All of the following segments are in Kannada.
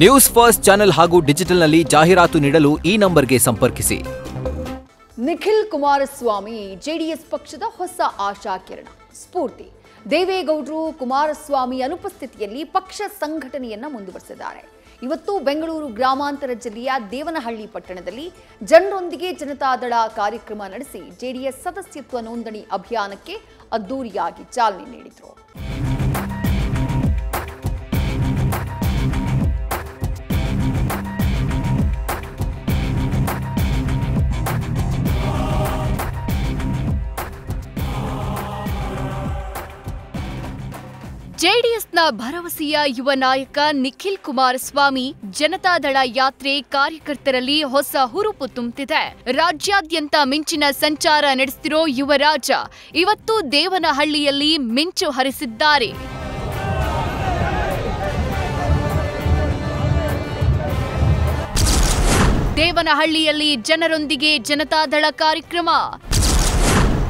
ನ್ಯೂಸ್ ಫಸ್ಟ್ ಚಾನೆಲ್ ಹಾಗೂ ಡಿಜಿಟಲ್ನಲ್ಲಿ ಜಾಹೀರಾತು ನೀಡಲು ಈ ನಂಬರ್ಗೆ ಸಂಪರ್ಕಿಸಿ. ನಿಖಿಲ್ ಕುಮಾರಸ್ವಾಮಿ ಜೆಡಿಎಸ್ ಪಕ್ಷದ ಹೊಸ ಆಶಾಕಿರಣ ಸ್ಫೂರ್ತಿ. ದೇವೇಗೌಡರು ಕುಮಾರಸ್ವಾಮಿ ಅನುಪಸ್ಥಿತಿಯಲ್ಲಿ ಪಕ್ಷ ಸಂಘಟನೆಯನ್ನ ಮುಂದುವರೆಸಿದ್ದಾರೆ. ಇವತ್ತು ಬೆಂಗಳೂರು ಗ್ರಾಮಾಂತರ ಜಿಲ್ಲೆಯ ದೇವನಹಳ್ಳಿ ಪಟ್ಟಣದಲ್ಲಿ ಜನರೊಂದಿಗೆ ಜನತಾದಳ ಕಾರ್ಯಕ್ರಮ ನಡೆಸಿ ಜೆಡಿಎಸ್ ಸದಸ್ಯತ್ವ ನೋಂದಣಿ ಅಭಿಯಾನಕ್ಕೆ ಅದ್ದೂರಿಯಾಗಿ ಚಾಲನೆ ನೀಡಿದರು. ಜೆಡಿಎಸ್ನ ಭರವಸೆಯ ಯುವ ನಾಯಕ ನಿಖಿಲ್ ಕುಮಾರಸ್ವಾಮಿ ಜನತಾದಳ ಯಾತ್ರೆ ಕಾರ್ಯಕರ್ತರಲ್ಲಿ ಹೊಸ ಹುರುಪು ತುಂಬುತ್ತಿದೆ. ರಾಜ್ಯಾದ್ಯಂತ ಮಿಂಚಿನ ಸಂಚಾರ ನಡೆಸುತ್ತಿರೋ ಯುವರಾಜ ಇವತ್ತು ದೇವನಹಳ್ಳಿಯಲ್ಲಿ ಮಿಂಚು ಹರಿಸಿದ್ದಾರೆ. ದೇವನಹಳ್ಳಿಯಲ್ಲಿ ಜನರೊಂದಿಗೆ ಜನತಾದಳ ಕಾರ್ಯಕ್ರಮ.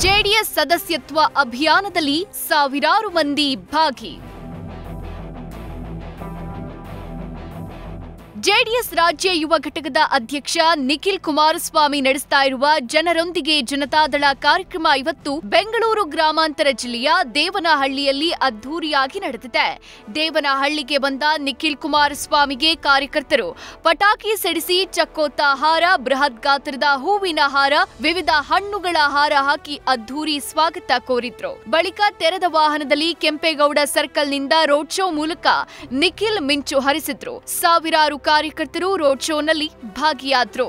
ಜೆಡಿಎಸ್ ಸದಸ್ಯತ್ವ ಅಭಿಯಾನದಲ್ಲಿ ಸಾವಿರಾರು ಮಂದಿ ಭಾಗಿ. ಜೆಡಿಎಸ್ ರಾಜ್ಯ ಯುವ ಘಟಕದ ಅಧ್ಯಕ್ಷ ನಿಖಿಲ್ ಕುಮಾರಸ್ವಾಮಿ ನಡೆಸ್ತಾ ಇರುವ ಜನರೊಂದಿಗೆ ಜನತಾದಳ ಕಾರ್ಯಕ್ರಮ ಇವತ್ತು ಬೆಂಗಳೂರು ಗ್ರಾಮಾಂತರ ಜಿಲ್ಲೆಯ ದೇವನಹಳ್ಳಿಯಲ್ಲಿ ಅದ್ದೂರಿಯಾಗಿ ನಡೆದಿದೆ. ದೇವನಹಳ್ಳಿಗೆ ಬಂದ ನಿಖಿಲ್ ಕುಮಾರಸ್ವಾಮಿಗೆ ಕಾರ್ಯಕರ್ತರು ಪಟಾಕಿ ಸಿಡಿಸಿ ಚಕ್ಕೋತ ಹಾರ, ಬೃಹತ್ ಗಾತ್ರದ ಹೂವಿನ ಹಾರ, ವಿವಿಧ ಹಣ್ಣುಗಳ ಹಾರ ಹಾಕಿ ಅದ್ದೂರಿ ಸ್ವಾಗತ ಕೋರಿದ್ರು. ಬಳಿಕ ತೆರೆದ ವಾಹನದಲ್ಲಿ ಕೆಂಪೇಗೌಡ ಸರ್ಕಲ್ನಿಂದ ರೋಡ್ ಶೋ ಮೂಲಕ ನಿಖಿಲ್ ಮಿಂಚು ಹರಿಸಿದ್ರು. ಸಾವಿರಾರು ಕಾರ್ಯಕರ್ತರು ರೋಡ್ ಶೋನಲ್ಲಿ ಭಾಗಿಯಾದರು.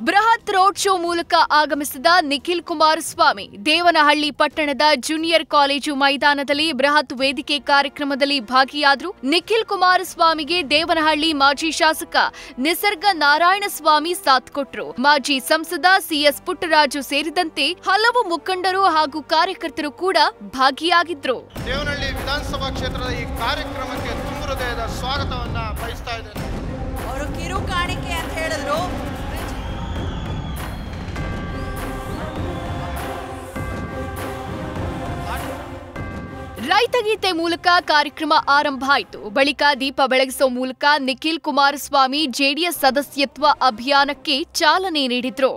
ಬೃಹತ್ ರೋಡ್ ಶೋ ಮೂಲಕ ಆಗಮಿಸಿದ ನಿಖಿಲ್ ಕುಮಾರಸ್ವಾಮಿ ದೇವನಹಳ್ಳಿ ಪಟ್ಟಣದ ಜೂನಿಯರ್ ಕಾಲೇಜು ಮೈದಾನದಲ್ಲಿ ಬೃಹತ್ ವೇದಿಕೆ ಕಾರ್ಯಕ್ರಮದಲ್ಲಿ ಭಾಗಿಯಾದರು. ನಿಖಿಲ್ ಕುಮಾರಸ್ವಾಮಿಗೆ ದೇವನಹಳ್ಳಿ ಮಾಜಿ ಶಾಸಕ ನಿಸರ್ಗ ನಾರಾಯಣಸ್ವಾಮಿ ಸಾಥ್ ಕೊಟ್ಟರು. ಮಾಜಿ ಸಂಸದ ಸಿಎಸ್ ಪುಟ್ಟರಾಜು ಸೇರಿದಂತೆ ಹಲವು ಮುಖಂಡರು ಹಾಗೂ ಕಾರ್ಯಕರ್ತರು ಕೂಡ ಭಾಗಿಯಾಗಿದ್ದರು. ದೇವನಹಳ್ಳಿ ವಿಧಾನಸಭಾ ಕ್ಷೇತ್ರದ ಈ ಕಾರ್ಯಕ್ರಮಕ್ಕೆ ತುಂಬ ಹೃದಯದ ಸ್ವಾಗತವನ್ನ ಬಯಸ್ತಾ ಇದ್ದೇನೆ. ಅವರು ಕಿರು ಕಾಣಿಕೆ ಅಂತ ಹೇಳಿದ್ರು. ರೈತಗೀತೆ ಮೂಲಕ ಕಾರ್ಯಕ್ರಮ ಆರಂಭ ಆಯಿತು. ಬಳಿಕ ದೀಪ ಬೆಳಗಿಸೋ ಮೂಲಕ ನಿಖಿಲ್ ಕುಮಾರಸ್ವಾಮಿ ಜೆಡಿಎಸ್ ಸದಸ್ಯತ್ವ ಅಭಿಯಾನಕ್ಕೆ ಚಾಲನೆ ನೀಡಿದ್ರು.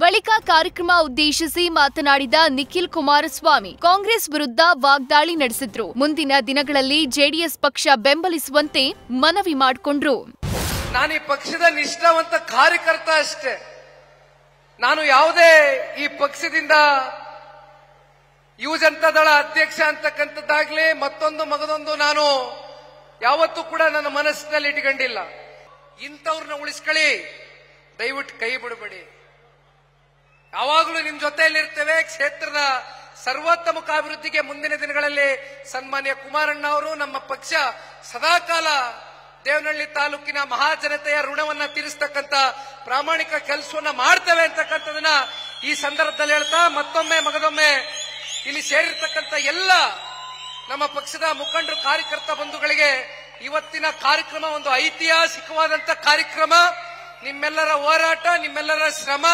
ಬಳಿಕ ಕಾರ್ಯಕ್ರಮ ಉದ್ದೇಶಿಸಿ ಮಾತನಾಡಿದ ನಿಖಿಲ್ ಕುಮಾರಸ್ವಾಮಿ ಕಾಂಗ್ರೆಸ್ ವಿರುದ್ಧ ವಾಗ್ದಾಳಿ ನಡೆಸಿದ್ರು. ಮುಂದಿನ ದಿನಗಳಲ್ಲಿ ಜೆಡಿಎಸ್ ಪಕ್ಷ ಬೆಂಬಲಿಸುವಂತೆ ಮನವಿ ಮಾಡಿಕೊಂಡ್ರು. ನಾನು ಈ ಪಕ್ಷದ ನಿಷ್ಠಾವಂತ ಕಾರ್ಯಕರ್ತ ಅಷ್ಟೇ. ನಾನು ಯಾವುದೇ ಈ ಪಕ್ಷದಿಂದ ಯುವ ಜನತಾದಳ ಅಧ್ಯಕ್ಷ ಅಂತಕ್ಕಂಥದ್ದಾಗ್ಲಿ ಮತ್ತೊಂದು ಮಗದೊಂದು ನಾನು ಯಾವತ್ತೂ ಕೂಡ ನನ್ನ ಮನಸ್ಸಿನಲ್ಲಿ ಇಟ್ಕೊಂಡಿಲ್ಲ. ಇಂಥವ್ರನ್ನ ಉಳಿಸ್ಕೊಳ್ಳಿ, ದಯವಿಟ್ಟು ಕೈ ಬಿಡಬೇಡಿ. ಯಾವಾಗಲೂ ನಿಮ್ ಜೊತೆಯಲ್ಲಿರ್ತೇವೆ. ಕ್ಷೇತ್ರದ ಸರ್ವೋತ್ತಮಕ ಅಭಿವೃದ್ಧಿಗೆ ಮುಂದಿನ ದಿನಗಳಲ್ಲಿ ಸನ್ಮಾನ್ಯ ಕುಮಾರಣ್ಣ ಅವರು ನಮ್ಮ ಪಕ್ಷ ಸದಾಕಾಲ ದೇವನಹಳ್ಳಿ ತಾಲೂಕಿನ ಮಹಾಜನತೆಯ ಋಣವನ್ನ ತೀರಿಸತಕ್ಕಂತ ಪ್ರಾಮಾಣಿಕ ಕೆಲಸವನ್ನ ಮಾಡ್ತೇವೆ ಅಂತಕ್ಕಂಥದನ್ನ ಈ ಸಂದರ್ಭದಲ್ಲಿ ಹೇಳ್ತಾ ಮತ್ತೊಮ್ಮೆ ಮಗದೊಮ್ಮೆ ಇಲ್ಲಿ ಸೇರಿರ್ತಕ್ಕಂಥ ಎಲ್ಲ ನಮ್ಮ ಪಕ್ಷದ ಮುಖಂಡರು ಕಾರ್ಯಕರ್ತ ಬಂಧುಗಳಿಗೆ ಇವತ್ತಿನ ಕಾರ್ಯಕ್ರಮ ಒಂದು ಐತಿಹಾಸಿಕವಾದಂತ ಕಾರ್ಯಕ್ರಮ. ನಿಮ್ಮೆಲ್ಲರ ಹೋರಾಟ, ನಿಮ್ಮೆಲ್ಲರ ಶ್ರಮ,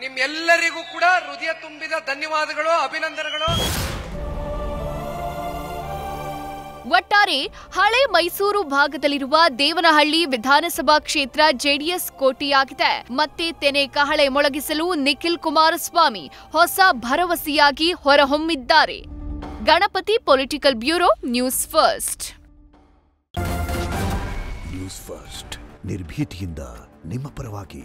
ನಿಮ್ಮೆಲ್ಲರಿಗೂ ಕೂಡ ಹೃದಯ ತುಂಬಿದ ಧನ್ಯವಾದಗಳು, ಅಭಿನಂದನೆಗಳು. ಒಟ್ಟಾರೆ ಹಳೆ ಮೈಸೂರು ಭಾಗದಲ್ಲಿರುವ ದೇವನಹಳ್ಳಿ ವಿಧಾನಸಭಾ ಕ್ಷೇತ್ರ ಜೆಡಿಎಸ್ ಕೋಟೆಯಾಗಿದೆ. ಮತ್ತೆ ತೆನೆ ಕಹಳೆ ಮೊಳಗಿಸಲು ನಿಖಿಲ್ ಕುಮಾರಸ್ವಾಮಿ ಹೊಸ ಭರವಸೆಯಾಗಿ ಹೊರಹೊಮ್ಮಿದ್ದಾರೆ. Ganapati political bureau, news first. News first ನಿರ್ಭೀತಿಯಿಂದ ನಿಮ್ಮ ಪರವಾಗಿ.